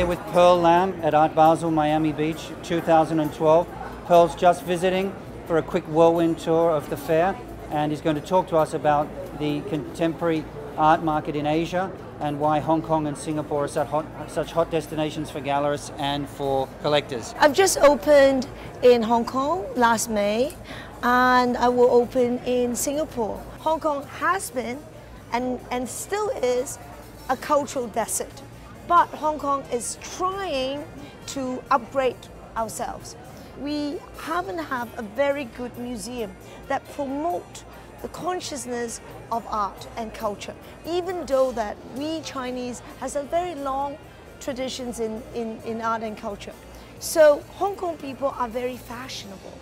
here with Pearl Lam at Art Basel Miami Beach 2012. Pearl's just visiting for a quick whirlwind tour of the fair, and he's going to talk to us about the contemporary art market in Asia and why Hong Kong and Singapore are such hot destinations for gallerists and for collectors. I've just opened in Hong Kong last May, and I will open in Singapore. Hong Kong has been and still is a cultural desert, but Hong Kong is trying to upgrade ourselves. We haven't have a very good museum that promote the consciousness of art and culture, even though that we Chinese has a very long traditions in art and culture. So Hong Kong people are very fashionable.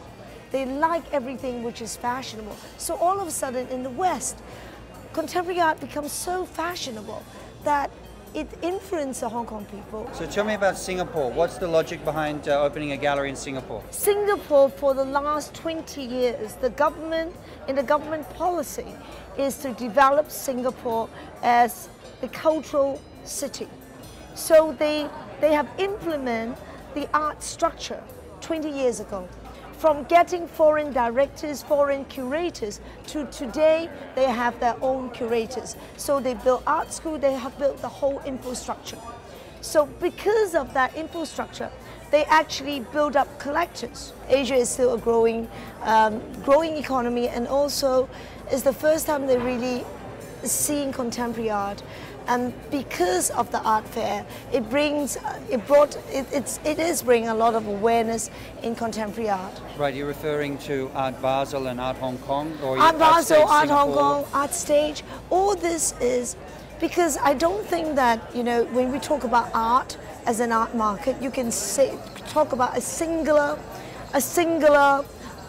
They like everything which is fashionable. So all of a sudden in the West, contemporary art becomes so fashionable that it influenced the Hong Kong people. So tell me about Singapore. What's the logic behind opening a gallery in Singapore? Singapore, for the last 20 years, the government policy is to develop Singapore as the cultural city. So they have implemented the art structure 20 years ago. From getting foreign directors, foreign curators, to today they have their own curators. So they built art school, they have built the whole infrastructure. So because of that infrastructure, they actually build up collectors. Asia is still a growing economy, and also it's the first time they're really seeing contemporary art. And because of the art fair, it is bringing a lot of awareness in contemporary art. Right, you're referring to Art Basel and Art Hong Kong? Or Art Basel, Art Hong Singapore? Kong, Art Stage, all this is because I don't think that, you know, when we talk about art as an art market, you can talk about a singular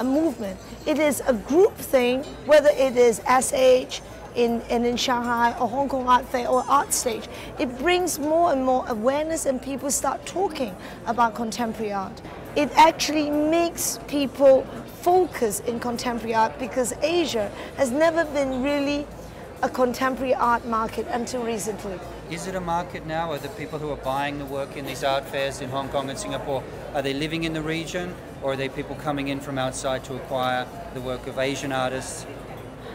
movement. It is a group thing, whether it is SH, in Shanghai or Hong Kong Art Fair or Art Stage. It brings more and more awareness, and people start talking about contemporary art. It actually makes people focus in contemporary art because Asia has never been really a contemporary art market until recently. Is it a market now? Are the people who are buying the work in these art fairs in Hong Kong and Singapore, are they living in the region, or are they people coming in from outside to acquire the work of Asian artists?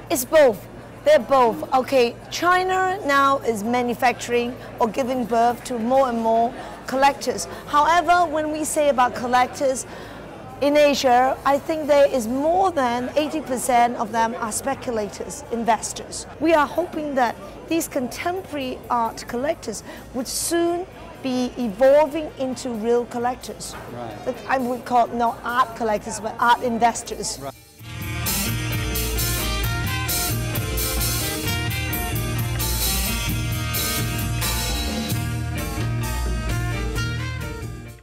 It's both. They're both. Okay, China now is manufacturing or giving birth to more and more collectors. However, when we say about collectors in Asia, I think there is more than 80% of them are speculators, investors. We are hoping that these contemporary art collectors would soon be evolving into real collectors. Right. I would call not art collectors, but art investors. Right.